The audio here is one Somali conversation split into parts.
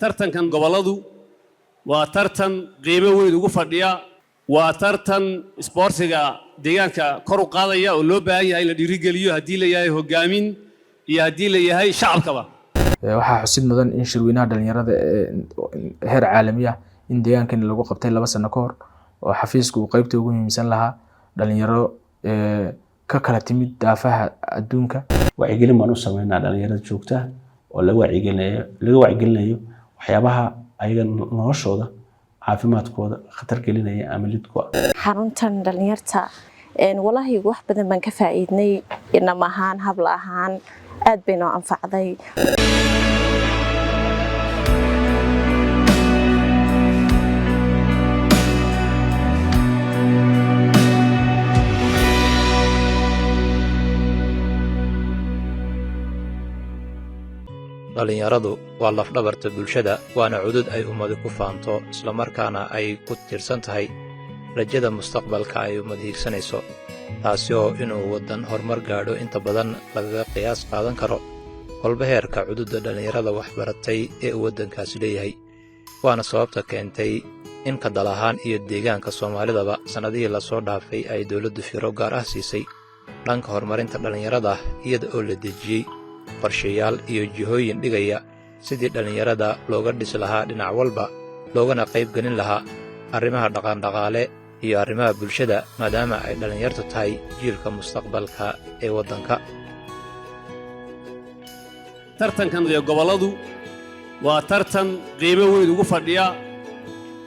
tartankan goboladu waa tartan qiimo weyn ugu fadhiya waa tartan isboortiga deegaanka kor u qaadaya oo loo baahan yahay la dhiirigeliyo haddii la yahay hogaamin iyo haddii la yahay shacabkaba waxaa xusid mudan in shirweynaha dhalinyarada heer caalami ah in deegaankan lagu qabtay 2 sano ka hor oo xafiisku uu qaybta ugu muhiimsan lahaa dhalinyaro ka kala timid daafaha adduunka wacyigelin baan u sameynaa dhalinyarada joogta oo laga wacyigelinayo waxyaabaha ayaga noloshooda caafimaadkooda khatar gelinaya ama lidku xaruntan dhalinyarta wallahi wax badan baan ka faa'iidnay inama ahaan habla ahaan aad bay noo anfacday dhalinyaradu waa lafdhabarta bulshada waana cudud ay ummadu ku faanto isla markaana ay ku tiirsan tahay rajada mustaqbalka ay ummad hiigsanayso taasi oo inuu waddan horumar gaadho inta badan lagaga qiyaas qaadan karo kolba heerka cududda dhalinyarada waxbaratay ee uu waddankaasi leeyahay waana sababta keentay in ka dal ahaan iyo deegaanka soomaalidaba sannadihii lasoo dhaafay ay dawladdu fiiro gaar ah siisay dhanka horumarinta dhalinyarada iyada oo la dejiyey qorshayaal iyo jihooyin dhigaya sidii dhalinyarada looga dhisi lahaa dhinac walba loogana qayb gelin lahaa arrimaha dhaqaandhaqaale iyo arrimaha bulshada maadaama ay dhalinyartu tahay jiilka mustaqbalka ee waddanka tartankan goboladu waa tartan qiimo weyn ugu fadhiya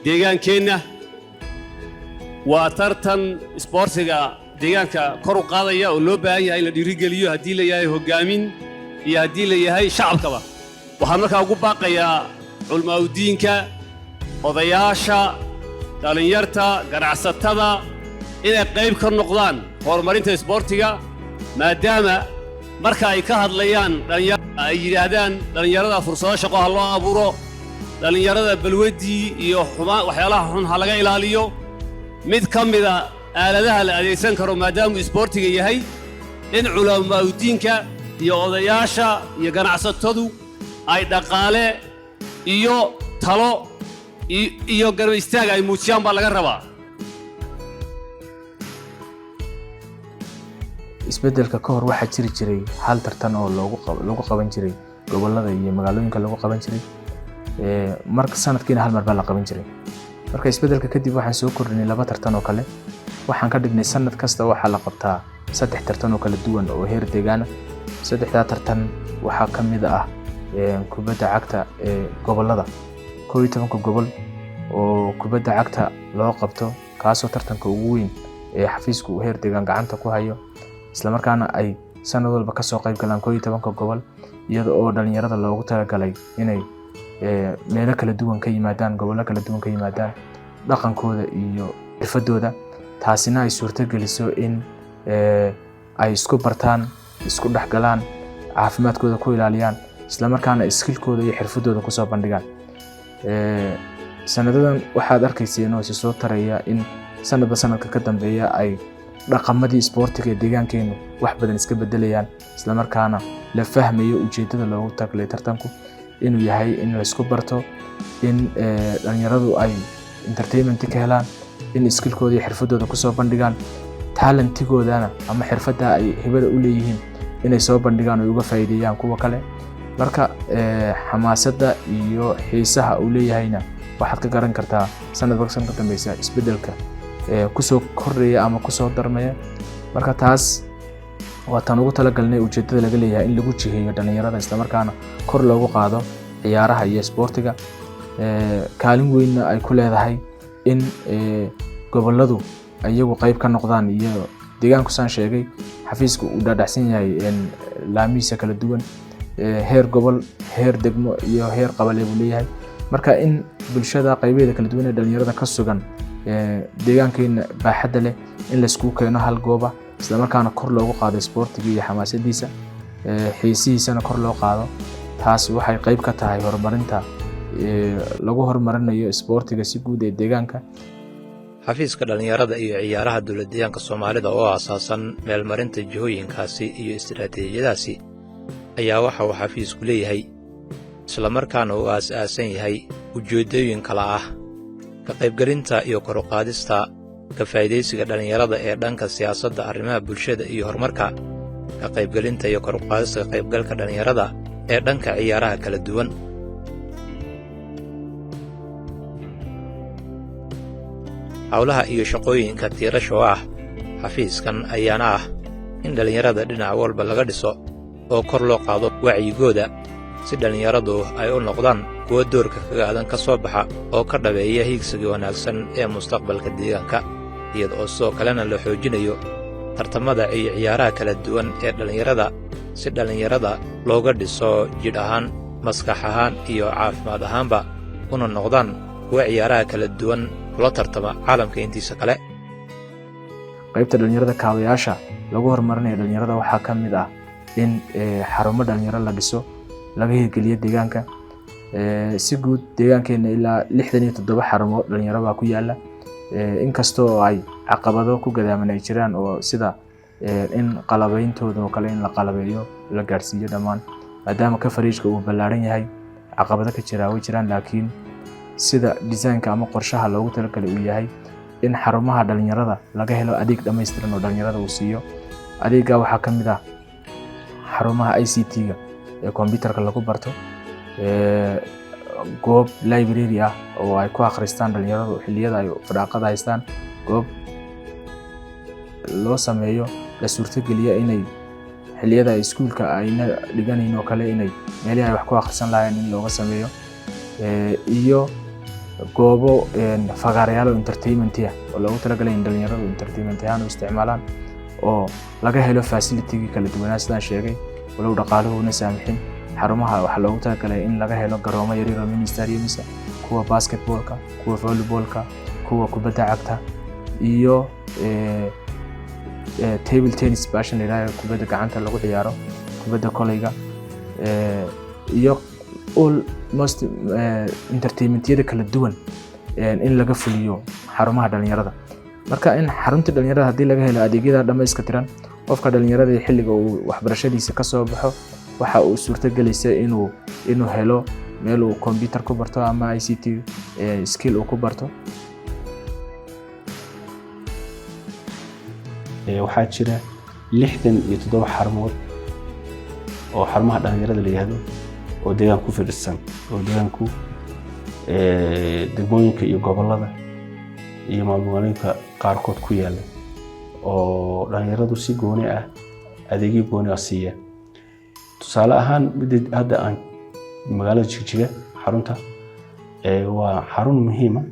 deegaankeenna waa tartan isboortiga deegaanka kor u qaadaya oo loo baahan yahay la dhiirigeliyo haddii la yahay hogaamin iyo haddii la yahay shacabkaba waxaan markaa ugu baaqayaa culmaaudiinka odayaasha dhalinyarta ganacsatada inay qayb ka noqdaan horumarinta isboortiga maadaama marka ay ka hadlayaan dhalinyarada ay yidhaahdaan dhalinyarada fursado shaqo ha loo abuuro dhalinyarada balwaddii iyo waxyaalaha xun ha laga ilaaliyo mid ka mida aaladaha la adeegsan karo maadaamuu isboortiga yahay in culmaaudiinka iyo odayaasha iyo ganacsatadu ay dhaqaale iyo talo iyo garab istaag ay muujiyaan baa laga rabaa isbedelka ka hor waxaa jiri jiray hal tartan oo lagu qaban jiray gobolada iyo magaalooyinka lagu qaban jiray marka sanadkiina hal mar baa la qaban jiray marka isbedelka kadib waxaan soo kordhinay 2 tartan oo kale waxaan ka dhignay sanad kasta waxaa la qabtaa 3 tartan oo kala duwan oo heer deegaan saddexda tartan waxaa ka mid ah kubadda cagta ee gobolada 12 gobol oo kubadda cagta loo qabto kaasoo tartanka ugu weyn ee xafiisku heer deegaan gacanta ku hayo isla markaana ay sanad walba ka soo qayb galaan 12 gobol iyada oo dhalinyarada loogu talagalay inay meelo kala duwan ka yimaadaan gobollo kala duwan ka yimaadaan dhaqankooda iyo xirfadooda taasina ay suurto geliso in ay isku bartaan isku dhaxgalaan caafimaadkooda ku ilaaliyaan isla markaana skillkooda iyo xirfadooda ku soo bandhigaan sanadadan waxaad arkayseen oo soo taraya in sanadba sanadka ka dambeeya ay dhaqamadii isboortiga ee deegaankeenu wax badan iska bedelayaan isla markaana la fahmayo ujeedada loogu taglay tartanku inuu yahay in la isku barto in dhalinyaradu ay entertainment ka helaan in skillkooda iyo xirfadooda ku soo bandhigaan talentigoodana ama xirfada ay hibada u leeyihiin inay soo bandhigaan oo uga faa'iideeyaan kuwa kale marka xamaasada iyo xiisaha uu leeyahayna waxaad ka garan kartaa sanadba sanadka dambeeysa isbedelka ku soo kordhaya ama ku soo darmaya marka taas waa tan ugu talagalnay ujeedada laga leeyahay in lagu jiheeyo dhalinyarada isla markaana kor loogu qaado ciyaaraha iyo isboortiga kaalin weyn ay ku leedahay in goboladu ayagu qayb ka noqdaan iyo deegaanku saan sheegay xafiisku uu dhaadhacsan yahay laamiisa kala duwan heer gobol heer degmo iyo heer qabale buu leeyahay marka in bulshada qaybeeda kala duwan ee dhalinyarada ka sugan deegaankeena baaxadda leh in la isku keeno hal gooba isla markaana kor loogu qaado isboortiga iyo xamaasadiisa xiisihiisana kor loo qaado taas waxay qayb ka tahay horumarinta lagu horumarinayo isboortiga si guud ee deegaanka xafiiska dhalinyarada iyo ciyaaraha dawladdeegaanka Soomaalida oo aasaasan meelmarinta jihooyinkaasi iyo istiraatiijiyadaasi ayaa waxa uu xafiisku leeyahay islamarkaana uu aas-aasan yahay ujeeddooyin kala ah ka qaybgelinta iyo kor u qaadista ka faa'iidaysiga dhallinyarada ee dhanka siyaasadda, arrimaha bulshada iyo horumarka, ka qaybgelinta iyo kor u qaadista ka qaybgalka dhallinyarada ee dhanka ciyaaraha kala duwan. howlaha iyo shaqooyinka tiirasha oo ah xafiiskan ayaana ah in dhallinyarada dhinac walba laga dhiso oo kor loo qaado wacyigooda si dhallinyaradu ay u noqdaan kuwo doorka kaga aadan ka soo baxa oo ka dhabeeya hiigsiga wanaagsan ee mustaqbalka deegaanka, iyada oo sidoo kalena la xoojinayo tartamada iyo ciyaaraha kala duwan ee dhallinyarada si dhallinyarada looga dhiso jidh ahaan, maskax ahaan iyo caafimaad ahaanba una noqdaan kuwo ciyaaraha kala duwan kula tartama caalamka intiisa kale. qaybta dhallinyarada kaabayaasha lagu horumarinayo dhallinyarada waxaa ka mid ah in xarumo dhalinyaro la dhiso laga hirgeliyo deegaanka. Si guud deegaankeena ilaa 67 xarumo dhalinyaro baa ku yaala, inkastoo ay caqabado ku gadaaman ay jiraan oo sida in qalabeyntooda oo kale in la qalabeeyo la gaarsiiyo dhammaan, maadaama ka fariishka uu ballaaran yahay caqabado ka jira way jiraan, laakiin sida design-ka ama qorshaha loogu talagalay uu yahay in xarumaha dhalinyarada laga helo adeeg dhammaystiran oo dhalinyarada uu siiyo. adeegga waxaa ka mid ah xarumaha ICT-ga ee computerka lagu barto, goob library ah oo ay ku akhristaan dhalinyaradu xilliyada ay firaaqada haystaan, goob loo sameeyo la suurtageliya inay xilliyada iskuulka ayna dhiganayeen oo kale inay meelaha ay wax ku akhrisan lahaayeen in looga sameeyo, iyo goobo fagaarayaal entertainment ah oo loogu talagalay in dhalinyaradu entertainment ahaan u isticmaalaan oo laga helo facility kala duwan sidaan sheegay, walow dhaqaaluhuna saamixin. xarumaha waxa loogu talagalay in laga helo garoomo yaryar oo mini stadiums, kuwa basketballka, kuwa volleyballka, kuwa kubadda cagta iyo table tennis passion ilaa kubadda gacanta lagu ciyaaro, kubadda kolayga, iyo almost entertainmentyada kala duwan in laga fuliyo xarumaha dhalinyarada. marka in xarunta dhalinyarada haddii laga helo adeegyada dhammaystiran, qofka dhalinyarada xilliga uu waxbarashadiisa ka soo baxo waxa uu suurtagelaysa inuu helo meel uu computer ku barto ama ICT skill uu ku barto. waxaa jira 67 xarumood oo xarumaha dhalinyarada la yiraahdo oo deegaan ku fidsan, oo deegaanku degmooyinka iyo gobollada iyo maamulooyinka qaarkood ku yaala oo dhalinyaradu si gooni ah adeegyo gooni ah siiya. tusaale ahaan mid hadda aan magaalada Jigjiga xarunta waa xarun muhiim ah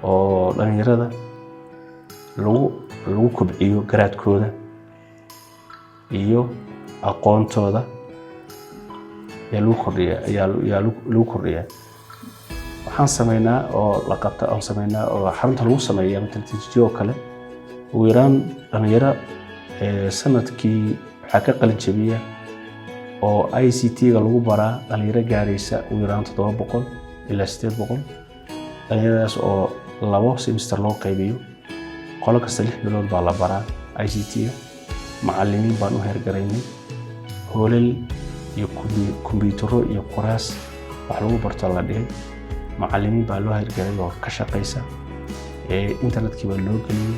oo dhalinyarada lagu kobciyo garaadkooda iyo aqoontooda lagu kordhiyaa. waxaan sameynaa oo la qabta aan sameynaa oo xarunta lagu sameeyaa matalajiyo kale ugu yaraan dhalinyaro sanadkii waxaa ka qalin jabiya oo ICT-ga lagu baraa dhalinyaro gaaraysa ugu yaraan 700 ilaa 800 dhalinyaradaas oo 2 semester loo qaybiyo, qolo kasta 6 bilood baa la baraa ICT-ga. macallimiin baan u heergaraynay, hoolal iyo kombiyuutarro iyo kuraas wax lagu barto la dhigay, macallimiin baa loo heergaray oo ka shaqaysa, internetkii baa loo geliyey.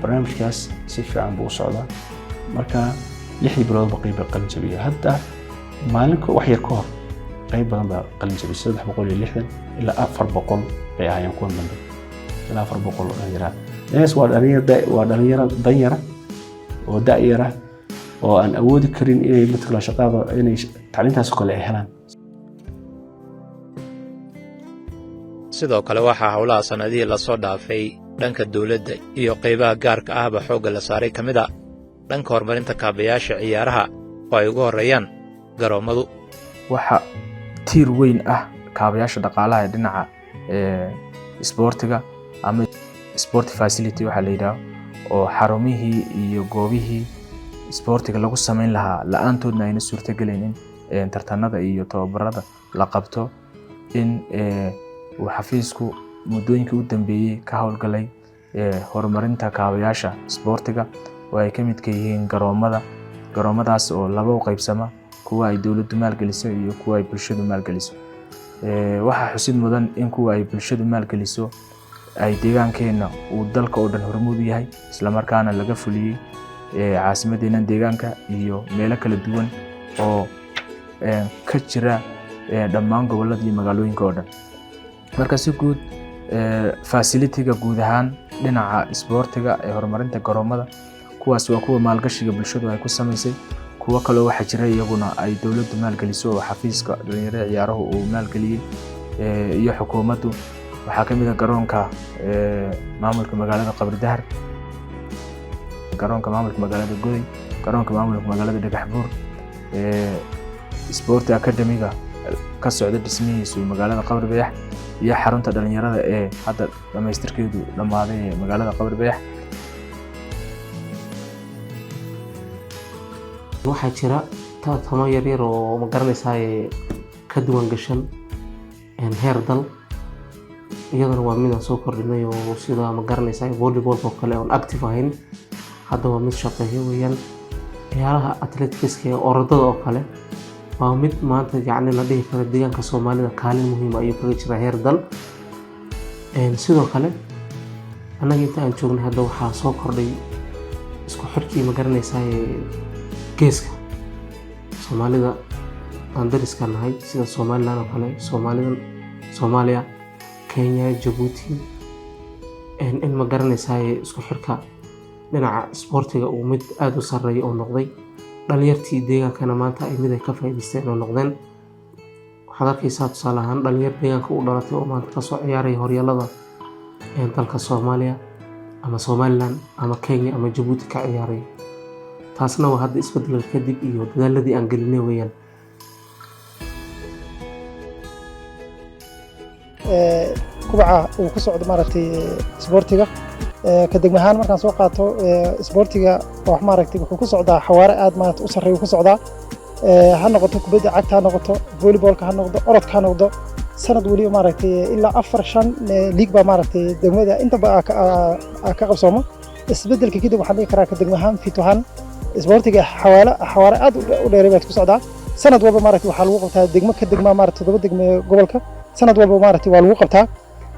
barnaamijkaas si fiican buu u socdaa. marka 6 bilood baa qayb qalin jabiya. hadda maalinka wax yar ka hor qayb badan baa qalin jabisay 360 ilaa 400 bay ahaayeen kuwan dambe ilaa 400 dhalinyaro. waa dhalinyaro danyara oo da'yara oo aan awoodi karin inay midka shaqada inay tacliintaas kale ay helaan. sidoo kale waxaa howlaha sanadihii la soo dhaafay dhanka dawladda iyo qaybaha gaarka ahba xoogga la saaray ka mid a dhanka horumarinta kaabayaasha ciyaaraha oo ay ugu horreeyaan garoommadu. waxa tiir weyn ah kaabayaasha dhaqaalaha ee dhinaca isboortiga ama sport facility waxa la yiraahdo, oo xarumihii iyo goobihii isboortiga lagu sameyn lahaa la'aantoodna ayna suurtagelin in tartanada iyo tababarada la qabto. in uu xafiisku muddooyinkii u dambeeyay ka howlgalay horumarinta kaabayaasha isboortiga oo ay ka mid yihiin garoomadaas oo laba u qaybsama, kuwa ay dowladdu maalgeliso iyo kuwa ay bulshadu maalgeliso. Waxaa xusid mudan in kuwa ay bulshadu maalgeliso ay deegaankeena uu dalka oo dhan hormuud u yahay, isla markaana laga fuliyey caasimadeena deegaanka iyo meelo kala duwan oo ka jira dhammaan gobollada iyo magaalooyinka oo dhan. Marka si guud facility-ga guud ahaan dhinaca isboortiga ee horumarinta garoomada kuwaas waa kuwa maalgashiga bulshadu ay ku samaysay. kuwa kale waxaa jira iyaguna ay dowladdu maalgeliso oo xafiiska dhalinyarada ciyaaruhu uu maalgeliyey iyo xukuumaddu. waxaa ka mid ah garoonka maamulka magaalada Qabridahar, garoonka maamulka magaalada Goday, garoonka maamulka magaalada Dhagaxbuur, Sport Academy-ga ka socda dhismihiisu magaalada Qabribayax iyo xarunta dhalinyarada ee hadda dhamaystirkeedu dhamaaday ee magaalada Qabribayax. waxaa jira tartamo yaryar oo ma garanaysaa ka duwan gashan heer dal, iyadana waa mid aan soo kordhinay oo sida ma garanaysaa volleyball oo kale aan active ahayn hadda waa mid shaqeeyo weeyaan. ciyaaraha athletics ee orodada oo kale waa mid maanta yacni la dhihi karo deegaanka Soomaalida kaalin muhiim ah ayuu kaga jiraa heer dal. sidoo kale annaga inta aan joognay hadda waxaa soo kordhay isku xirkii ma garanaysaa geeska Soomaalida aan dariska nahay sida Somaliland oo kale, Soomaaliya, Kenya, Djibouti, in ma garanaysaa isku xirka dhinaca isboortiga uu mid aad u sareeyo oo noqday. dhalinyartii deegaankana maanta ay mid ay ka faa'iideysteen oo noqdeen. waxaad arkaysaa tusaale ahaan dhalinyar deegaanka u dhalatay oo maanta kasoo ciyaaraya horyaalada dalka Soomaaliya ama Somaliland ama Kenya ama Djibouti ka ciyaaraya. taasna waa hadda isbedel kadib iyo dadaaladii aan gelinay weeyaan. kubaca uu ku socdo maaragtay isboortiga ka degmahaan markaan soo qaato isboortiga wax maaragtay wuxuu ku socdaa xawaare aad maanta u sareeyo ku socdaa. ha noqoto kubadda cagta, ha noqoto volleyballka, ha noqdo orodka, ha noqdo sanad wali maaragtay ilaa 4-5 league ba maaragtay degmada inta ba ka qabsoomo. isbedelka kadib waxaan dhihi karaa ka degmahaan fitohan isboortiga xawaare aad u dheeray baad ku socdaa. sanad walba maaragtay waxaa lagu qabtaa degmo ka degma maaragtay 7 degmo gobolka sanad walba maaragtay waa lagu qabtaa.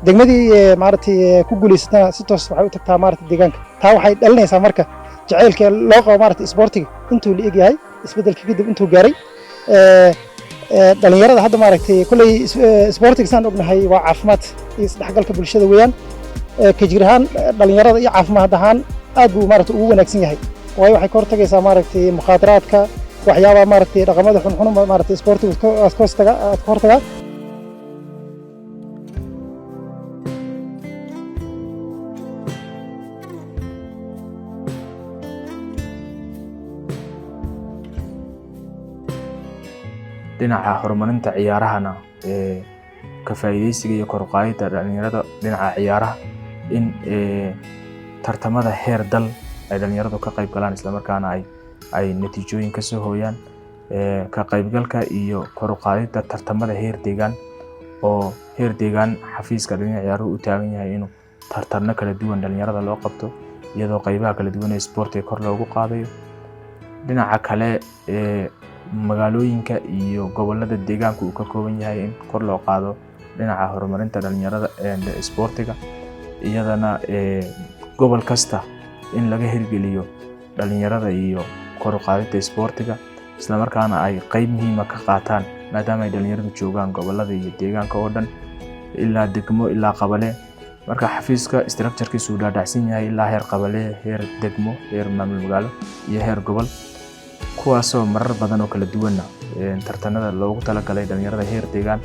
degmadii maaragtay ku guuleysatana si toos waxay u tagtaa maaragtay deegaanka. taa waxay dhalinaysaa marka jaceylka loo qabo maaragtay isboortiga intuu la eg yahay isbedelka kadib intuu gaaray. dhalinyarada hadda maaragtay kulay isboortiga saan ognahay waa caafimaad iyo isdhexgalka bulshada weeyaan. ka jir ahaan dhalinyarada iyo caafimaad ahaan aad buu maaragtay ugu wanaagsan yahay, waayo waxay ka hortagaysaa maaragtay mukhaadaraadka waxyaabaha maaragtay dhaqamada xunxun maaragtay isboortiga aad ka hortagaa. dhinaca horumarinta ciyaarahana ka faa'iideysiga iyo kor u qaadida dhalinyarada dhinaca ciyaaraha in tartamada heer dal ay dhalinyaradu ka qayb galaan isla markaana ay natiijooyin ka soo hooyaan. ka qaybgalka iyo kor u qaadida tartamada heer deegaan oo heer deegaan xafiiska dhinaca ciyaaruhu u taagan yahay inuu tartarno kala duwan dhalinyarada loo qabto iyadoo qaybaha kala duwan ee isboortiga kor loogu qaadayo. dhinaca kale magaalooyinka iyo gobollada deegaanka uu ka kooban yahay in kor loo qaado dhinaca horumarinta dhalinyarada ee isboortiga, iyadana gobol kasta in laga hirgeliyo dhalinyarada iyo kor u qaadida isboortiga isla markaana ay qayb muhiim ah ka qaataan maadaama ay dhalinyaradu joogaan gobollada iyo deegaanka oo dhan ilaa degmo ilaa qabale. marka xafiiska structure-kiisu uu dhaadhacsan yahay ilaa heer qabale, heer degmo, heer maamul magaalo iyo heer gobol, kuwaasoo marar badan oo kala duwanna tartanada loogu talagalay dhalinyarada heer deegaan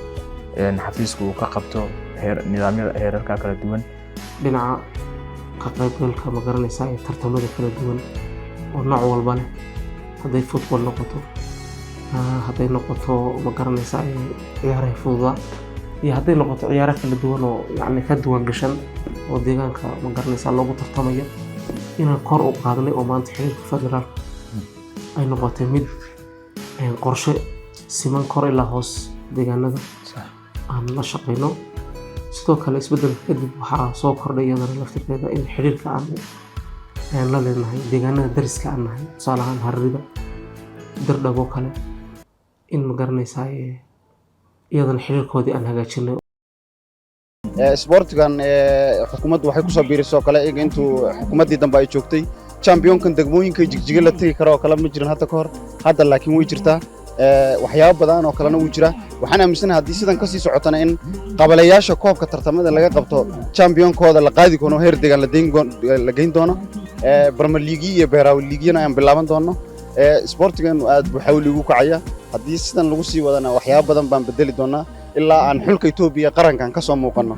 xafiisku uu ka qabto nidaamyada heerarka kala duwan. dhinaca ka qaybgalka ma garanaysaa tartamada kala duwan oo nooc walba leh, hadday football noqoto, hadday noqoto ma garanaysaa ciyaaraha fududa, iyo hadday noqoto ciyaaraha kala duwan oo yacni ka duwan gashan oo deegaanka ma garanaysaa loogu tartamayo inaan kor u qaadnay oo maanta xiriirka federaalka ay noqotay mid qorshe siman kor ilaa hoos deegaanada aan la shaqeyno. sidoo kale isbedelka kadib waxaa soo kordhay iyadana laftirkeeda in xiriirka aan la leenahay deegaanada dariska aan nahay, tusaale ahaan Harriba, Dirdhabo kale, in ma garanaysaa iyadana xiriirkoodii aan hagaajinay. isboortigan xukuumaddu waxay ku soo biirisoo kale iyaga intuu xukuumaddii dambe ay joogtay championkan degmooyinka jigjiga la tegi karo oo kale ma jirin hadda ka hor hadda laakiin way jirtaa waxyaabo badan oo kalena wuu jiraa waxaan aaminsanahay haddii sidan kasii socotana in qabalayaasha koobka tartamada laga qabto championkooda la qaadi doono heer deegaan la geyn doono Premier League iyo Beerawi League-na aan bilaaban doono isboortigan aad buu xawli ugu kacaya haddii sidan lagu sii wadana waxyaabo badan baan bedeli doonaa ilaa aan xulka Itoobiya qarankan ka soo muuqano.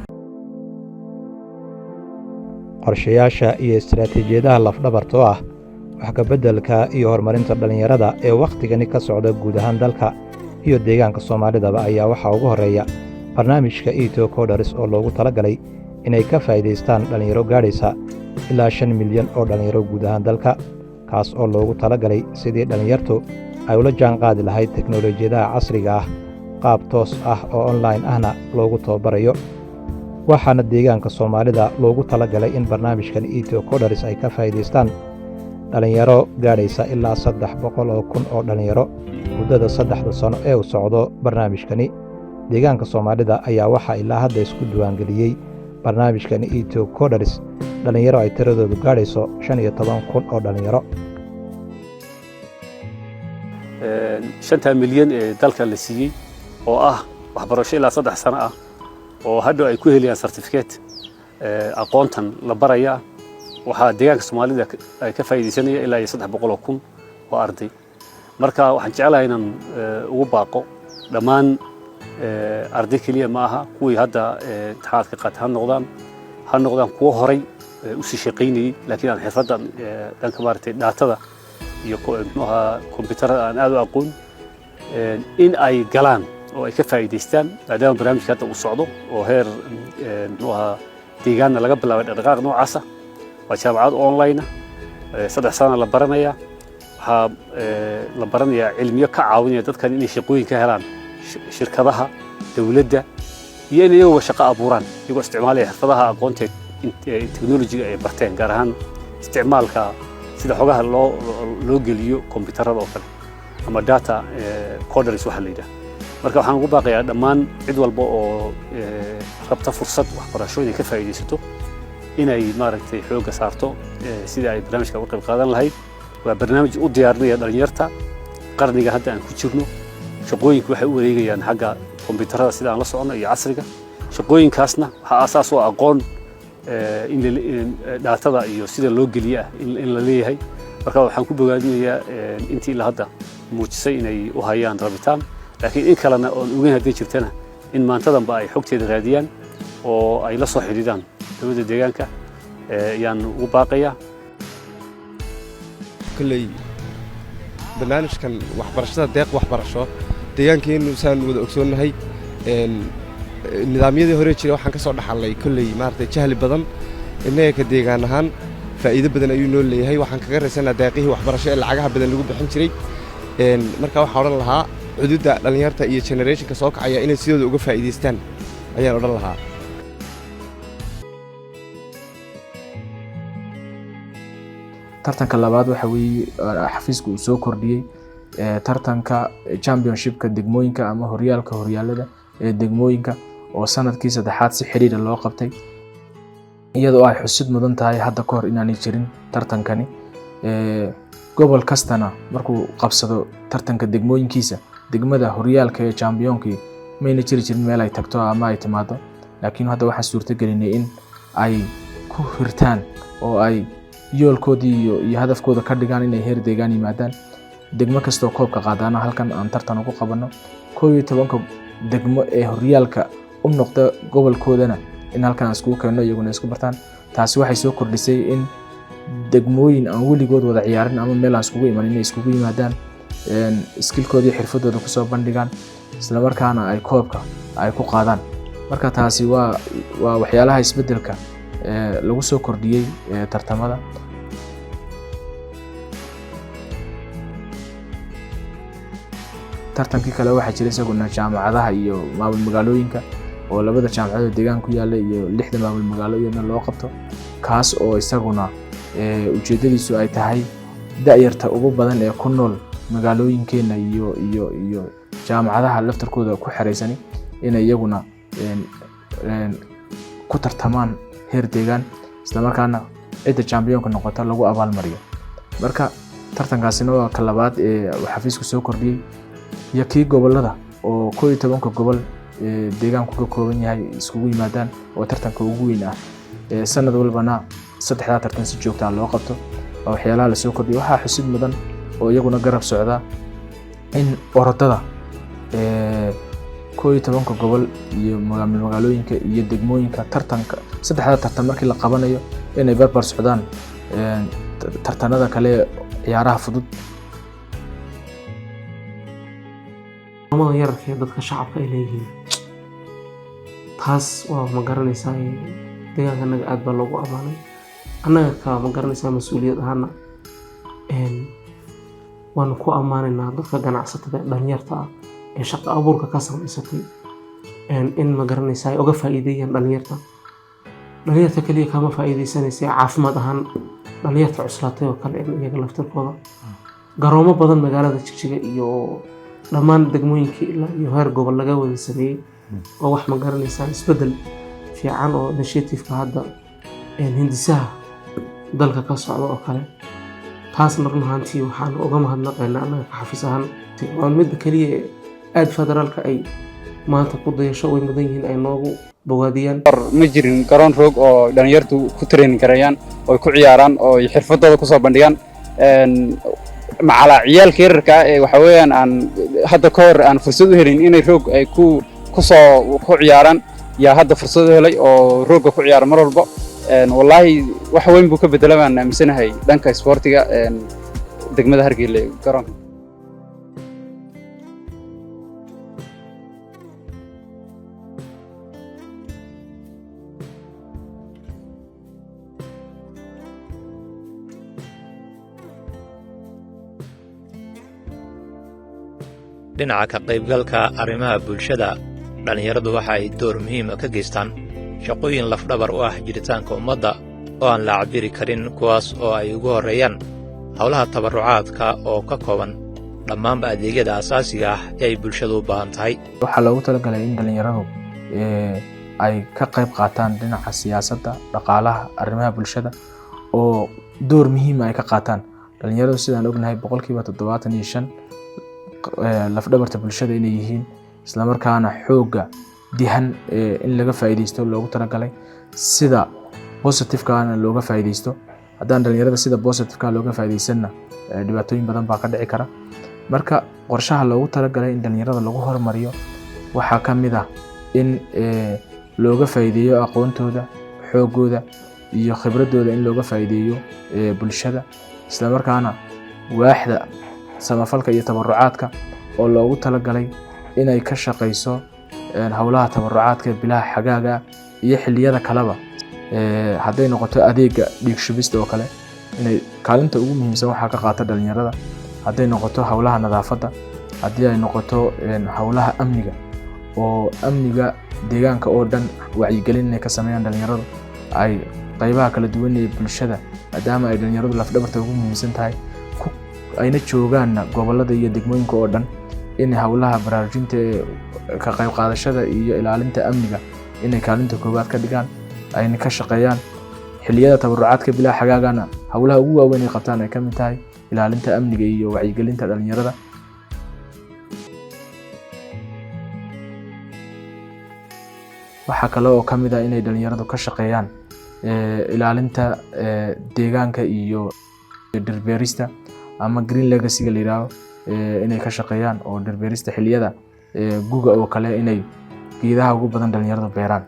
qorshayaasha iyo istiraatiijiyadaha lafdhabarta oo ah wax ka beddelka iyo horumarinta dhalinyarada ee wakhtigani ka socda guud ahaan dalka iyo deegaanka Soomaalidaba ayaa waxaa ugu horeeya barnaamijka Ethio Coders oo loogu talagalay inay ka faa'iidaystaan dhalinyaro gaadhaysa ilaa 5 milyan oo dhalinyaro guud ahaan dalka kaas oo loogu talagalay sidii dhalinyartu ay ula jaan qaadi lahayd teknoolojiyadaha casriga ah qaab toos ah oo online ahna loogu tababarayo waxaana deegaanka Soomaalida loogu talagalay in barnaamijkan Ethio Coders ay ka faa'iidaystaan dhalinyaro gaadhaysa ilaa 300,000 oo dhalinyaro muddada 3 sano ee uu socdo barnaamijkani deegaanka Soomaalida ayaa waxa ilaa hadda isku diiwaangeliyay barnaamijkan Ethio Coders dhalinyaro ay tiradoodu gaadhayso 15,000 oo dhalinyaro 5 milyan ee dalka la siiyay oo ah waxbarasho ilaa 3 sano ah oo hadda ay ku helayaan certificate aqoontan la baraya waxa deegaanka Soomaalida ay ka faa'iideysanaya ilaa 300,000 oo arday marka waxaan jecelahay inaan ugu baaqo dhammaan arday kaliya ma aha kuwii hadda imtixaanka qaataan noqdaan kuwa horay u sii shaqeynayay laakiin aan xirfadan dhanka maartay daatada iyo kombiyuutarada aan aad u aqoon in ay galaan oo ay ka faa'iideystaan maadaama barnaamijka hadda uu socdo oo heer deegaanna laga bilaabay dhaqdhaqaaq noocaas ah waa jaamacad online 3 sano la baranaya waxaa la baranayaa cilmiyo ka caawinaya dadkan inay shaqooyin ka helaan shirkadaha dawladda iyo in iyagu shaqo abuuraan iyagoo isticmaalaya xirfadaha aqoonta teknoolojiga ay barteen gaar ahaan isticmaalka sida xogaha loo geliyo kombiyuutarada oo kale ama data coders waxa la yiraahdo marka waxaan ugu baaqayaa dhammaan cid walba oo rabta fursad waxbarasho inay ka faa'iideysato inay maaragtay xooga saarto sida ay barnaamijka uga qayb qaadan lahayd waa barnaamij u diyaarinaya dhalinyarta qarniga hadda aan ku jirno shaqooyinku waxay u wareegayaan xagga kombiyuutarada sida aan la socono iyo casriga shaqooyinkaasna waxa asaas oo aqoon in daatada iyo sida loo geliyo in la leeyahay marka waxaan ku bogaadinayaa intii la hadda muujisay inay u hayaan rabitaan laakiin in kalena oo ogeyn hadii jirtana in maantadanba ay xogteeda raadiyaan oo ay la soo xiriiraan dawladda deegaanka ayaan ugu baaqayaa kulley barnaamijkan waxbarashada deeq waxbarasho deegaankeenu saan wada ogsoonahay nidaamyadii hore jiray waxaan ka soo dhaxalnay kulley maartay jahli badan innaga ka deegaan ahaan faa'iido badan ayuu noo leeyahay waxaan kaga raysanayaa deeqihii waxbarasho ee lacagaha badan lagu bixin jiray marka waxaan odhan lahaa xuduudda dhalinyarta iyo generationka soo kacaya inay sidooda uga faa'iidaystaan ayaan odhan lahaa tartanka labaad waxa weeye xafiisku uu soo kordhiyey tartanka championshipka degmooyinka ama horyaalada ee degmooyinka oo sanadkii saddexaad si xiriir loo qabtay iyadoo ay xusid mudan tahay hadda ka hor inaanay jirin tartankani gobol kastana markuu qabsado tartanka degmooyinkiisa degmada horyaalka ee championkii mayna jiri jirin meel ay tagto ama ay timaado laakiin hadda waxaa suurtagelinay in ay ku hirtaan oo ay yoolkoodii iyo hadafkooda ka dhigaan inay heer deegaan yimaadaan degmo kastoo koobka qaadana halkan aan tartan ugu qabano 11 degmo ee horyaalka u noqda gobolkoodana in halkan aan isku keenno iyaguna isku bartaan taasi waxay soo kordhisay in degmooyin aan weligood wada ciyaarin ama meel aan iskugu iman inay iskugu yimaadaan skillkoodii xirfadooda ku soo bandhigaan isla markaana ay koobka ay ku qaadaan marka taasi waa waxyaalaha isbedelka lagu soo kordhiyey tartamada tartankii kale waxaa jiray isaguna jaamacadaha iyo maamul magaalooyinka oo labada jaamacadood deegaan ku yaala iyo 6 maamul magaalo iyadana loo qabto kaas oo isaguna ujeedadiisu ay tahay da'yarta ugu badan ee ku nool magaalooyinkeena iyo jaamacadaha laftarkooda ku xareysani inay iyaguna ku tartamaan heer deegaan isla markaana cidda championka noqota lagu abaalmariyo. marka tartankaasina waa ka labaad ee xafiisku soo kordhiyay iyo kii gobolada oo 11 gobol deegaanku ka kooban yahay iskugu yimaadaan oo tartanka ugu weyn ah sanad walbana 3 tartan si joogto ah loo qabto oo waxyaalaha la soo kordhiyay waxaa xusid mudan oo iyaguna garab socda in orodada 11 gobol iyo magaalooyinka iyo degmooyinka tartanka 3 tartan markii la qabanayo inay barbar socdaan tartanada kale ciyaaraha fudud. amada yararka dadka shacabka ay leeyihiin taas waa ma garanaysaa deegaanka naga aad baa loogu amaanay annaga ka ma garanaysaa mas'uuliyad ahaana waan ku amaanaynaa dadka ganacsatada dhalinyarta ah ee shaqo abuurka ka samaysatay in ma garanaysaa uga faa'iideeyaan dhalinyarta kaliya kama faa'iideysanaysa caafimaad ahaan dhalinyarta cuslaatay oo kale iyaga laftirkooda garoomo badan magaalada Jigjiga iyo dhammaan degmooyinka ilaa iyo heer gobol laga wada sameeyay oo wax ma garanaysaa isbedel fiican oo initiative-ka hadda hindisaha dalka ka socda oo kale taasna run ahaantii waxaan uga mahadnaqaynaa annaga ka xafiis ahaan waa mid kaliya aad federaalka ay maanta ku dayasho way mudan yihiin ay noogu bogaadiyaan ma jirin garoon roog oo dhalinyartu ku train karayaan oo ku ciyaaraan oo xirfadooda ku soo bandhigaan macala ciyaalka yararka ee waxa weeyaan aan hadda ka hor aan fursad u helin inay roog ay ku ciyaaraan yaa hadda fursad u helay oo roogga ku ciyaar mar walba wallahi wax weyn buu ka bedelaan aaminsanahay dhanka sportiga degmada Hargeysa garoonka. dhinaca ka qaybgalka arrimaha bulshada dhalinyaradu waxa ay door muhiim ah ka geystaan shaqooyin lafdhabar u ah jiritaanka ummadda oo aan la cabiri karin kuwaas oo ay ugu horeeyaan hawlaha tabarucaadka oo ka kooban dhammaanba adeegyada aasaasiga ah ee ay bulshadu u baahan tahay. waxaa loogu talagalay in dhalinyaradu ay ka qayb qaataan dhinaca siyaasadda dhaqaalaha arrimaha bulshada oo door muhiim ah ay ka qaataan dhalinyaradu sidaan ognahay 75% lafdhabarta bulshada inay yihiin isla markaana xooga dihan in laga faa'iideysto loogu talagalay sida positive-kaana looga faa'iideysto haddaan dhalinyarada sida positive-ka looga faa'iideysana dhibaatooyin badan baa ka dhici kara. marka qorshaha loogu talagalay in dhalinyarada lagu hormariyo waxaa ka mid ah in looga faa'iideeyo aqoontooda xoogooda iyo khibradooda in looga faa'iideeyo bulshada isla markaana waaxda samafalka iyo tabarucaadka oo loogu talagalay inay ka shaqeyso hawlaha tabarucaadka bilaha xagaaga iyo xilliyada kaleba hadday noqoto adeega dhiig shubista oo kale inay kaalinta ugu muhiimsan waxa ka qaata dhalinyarada hadday noqoto hawlaha nadaafadda haddii ay noqoto hawlaha amniga oo amniga deegaanka oo dhan wacyigelin inay ka sameeyaan dhalinyaradu ay qaybaha kala duwan ee bulshada maadaama ay dhalinyaradu lafdhabarta ugu muhiimsan tahay ayna joogaan gobolada iyo degmooyinka oo dhan in hawlaha baraarujinta ka qayb qaadashada iyo ilaalinta amniga inay kaalinta koobaad ka dhigaan ayna ka shaqeeyaan xilliyada tabarucaadka bilaa xagaagana hawlaha ugu waaweyn ay qabtaan ay ka mid tahay ilaalinta amniga iyo wacyigelinta dhalinyarada. waxaa kale oo ka mid ah inay dhalinyaradu ka shaqeeyaan ilaalinta deegaanka iyo dhirbeerista ama green legacy-ga la yiraahdo inay ka shaqeeyaan oo dhirbeerista xilliyada guga oo kale inay geedaha ugu badan dhalinyaradu beeraan.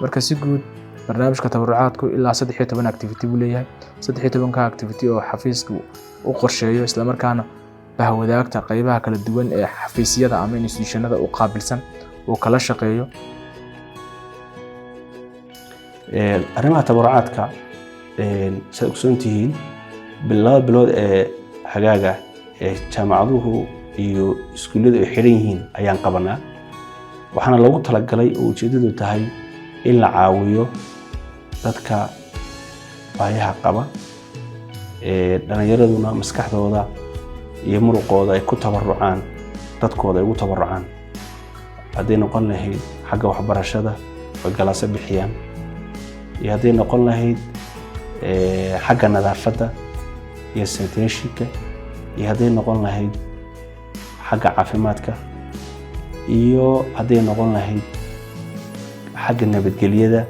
marka si guud barnaamijka tabarucaadku ilaa 13 activity buu leeyahay 13 activity oo xafiisku u qorsheeyo isla markaana bahwadaagta qaybaha kala duwan ee xafiisyada ama institutionada u qaabilsan oo kala shaqeeyo. arrimaha tabarucaadka sida ogsoontihiin bilood ee xagaaga ee jaamacaduhu iyo iskuulladu ay xiran yihiin ayaan qabanaa waxaana loogu talagalay oo ujeedadu tahay in la caawiyo dadka baahiyaha qaba dhalinyaraduna maskaxdooda iyo muruqooda ay ku tabarucaan dadkooda ay ugu tabarucaan hadday noqon lahayd xagga waxbarashada oo galaasa bixiyaan iyo hadday noqon lahayd xagga nadaafadda iyo sanitation-ka iyo hadday noqon lahayd xagga caafimaadka iyo hadday noqon lahayd xagga nabadgelyada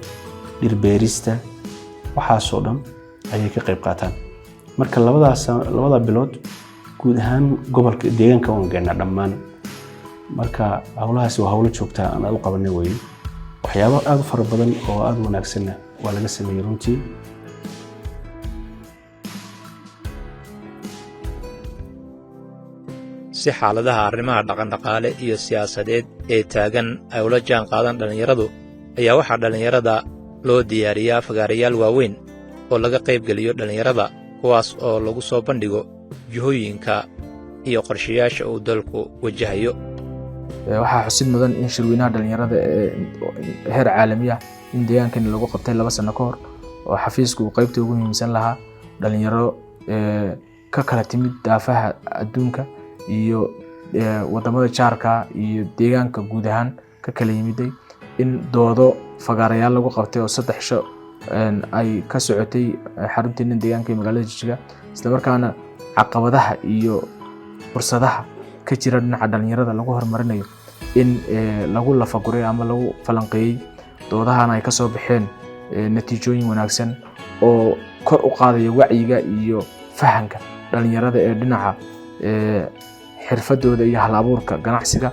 dhirbeerista waxaasoo dhan ayay ka qayb qaataan marka labada bilood guud ahaan gobolka deegaanka waan gaarnaa dhammaan marka hawlahaasi waa hawlo joogtaa aan aad u qabanay weeye waxyaabo aad u fara badan oo aad u wanaagsanna waa laga sameeyey runtii si xaaladaha arrimaha dhaqandhaqaale iyo siyaasadeed ee taagan ay ula jaan qaadan dhallinyaradu ayaa waxaa dhallinyarada loo diyaariyaa fagaarayaal waaweyn oo laga qaybgeliyo dhallinyarada kuwaas oo lagu soo bandhigo jihooyinka iyo qorshayaasha uu dalku wajahayo waxaa xusid mudan in shirweynaha dhallinyarada ee heer caalami ah in deegaankani lagu qabtay 2 sano ka hor oo xafiisku uu qaybta ugu muhiimsan lahaa dhalinyaro ka kala timid daafaha adduunka iyo wadamada jaarka iyo deegaanka guud ahaan ka kala yimiday in doodo fagaarayaal lagu qabtay oo 3 cisho ay ka socotay xarunteena deegaanka ee magaalada Jigjiga isla markaana caqabadaha iyo fursadaha ka jira dhinaca dhalinyarada lagu horumarinayo in lagu lafaguray ama lagu falanqeeyay doodahana ay ka soo baxeen natiijooyin wanaagsan oo kor u qaadaya wacyiga iyo fahanka dhalinyarada ee dhinaca xirfadooda iyo hal-abuurka ganacsiga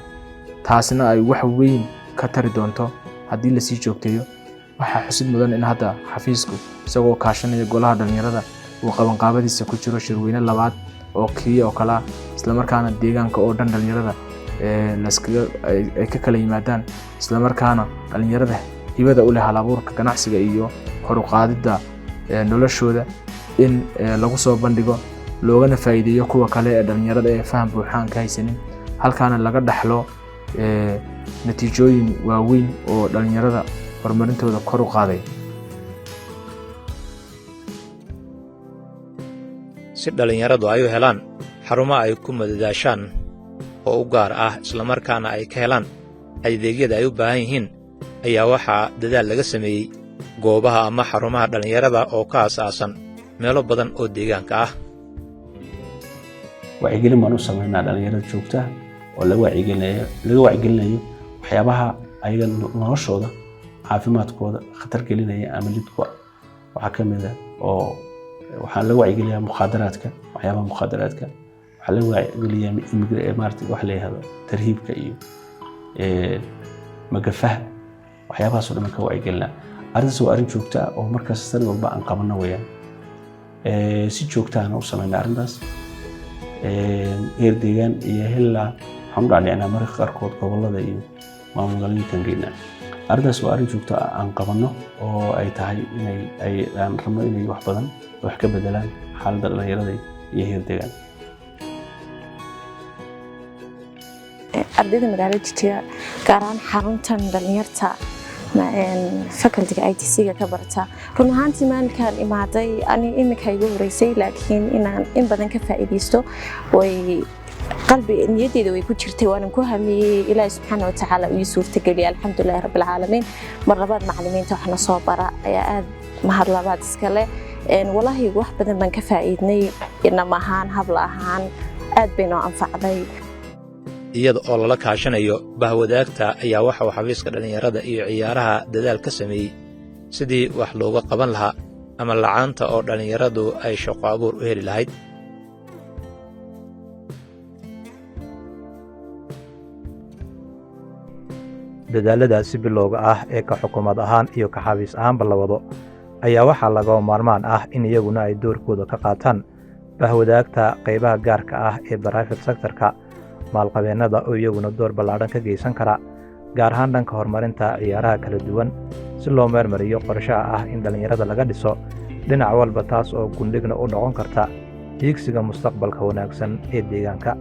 taasina ay wax weyn ka tari doonto haddii la sii joogteeyo waxaa xusid mudan in hadda xafiisku isagoo kaashanaya golaha dhalinyarada uu qabanqaabadiisa ku jiro shirweyne labaad oo kaliya oo kala isla markaana deegaanka oo dhan dhalinyarada ay ka kala yimaadaan isla markaana dhalinyarada hibada u leh hal-abuurka ganacsiga iyo kor u qaadida noloshooda in lagu soo bandhigo loogana faa'iideeyo kuwa kale ee dhalinyarada ee faham buuxaan ka haysanin halkaana laga dhaxlo natiijooyin waaweyn oo dhalinyarada horumarintooda kor u qaaday si dhalinyaradu ay u helaan xarumo ay ku madadaashaan oo u gaar ah isla markaana ay ka helaan adeegyada ay u baahan yihiin ayaa waxaa dadaal laga sameeyey goobaha ama xarumaha dhalinyarada oo ka aasaasan meelo badan oo deegaanka ah wacyigelin baan u sameynaa dhalinyarada joogta oo laga wacyigelinayo waxyaabaha ayaga noloshooda caafimaadkooda khatar gelinaya ama lidku waxaa ka mid ah oo waxaan laga wacyigeliyaa mukhadaraadka waxyaabaha mukhadaraadka waxaa laga wacyigeliyaa maartay wax la yiraahdo tarhiibka iyo magafaha waxyaabahaas oo dhan ka wacyigelinaa arrintaas waa arrin joogta ah oo markaas sanad walba aan qabanno weeyaan si joogta ah u sameynaa arrintaas heer deegaan iyo helaa waxaan u dhacnaa mararka qaarkood gobollada iyo maamulooyinkan geynaa arrintaas waa arrin joogta ah aan qabanno oo ay tahay aan rabno inay wax badan wax ka bedelaan xaaladda dhalinyarada iyo heer deegaan ardayda magaalada Jigjiga gaar ahaan xaruntan dhalinyarta faculty-ga ITC-ga ka barata run ahaantii maalinkaan imaaday ani imika igu horeysay laakiin inaan in badan ka faa'iideysto way qalbi niyadeyda way ku jirtay waan ku hamiyay Ilaahay subhanahu wa ta'ala uu suurtageliyay alxamdulillah rabbil caalamiin mar labaad macallimiinta waxna soo bara ayaa aad mahad labaad iska leh wallahi wax badan baan ka faa'iidnay inama ahaan habla ahaan aad bayna anfacday iyada oo lala kaashanayo bahwadaagta ayaa waxa uu xafiiska dhalinyarada iyo ciyaaraha dadaal ka sameeyey sidii wax looga qaban lahaa ama la'aanta oo dhalinyaradu ay shaqo abuur u heli lahayd dadaaladaasi bilowga ah ee ka xukuumad ahaan iyo ka xafiis ahaanba la wado ayaa waxaa lagama maarmaan ah in iyaguna ay doorkooda ka qaataan bahwadaagta qaybaha gaarka ah ee private sector-ka maalqabeennada oo iyaguna door ballaadhan ka geysan kara gaar ahaan dhanka horumarinta ciyaaraha kala duwan si loo meelmariyo qorshaha ah in dhallinyarada laga dhiso dhinac walba taas oo gundhigna u noqon karta hiigsiga mustaqbalka wanaagsan ee deegaanka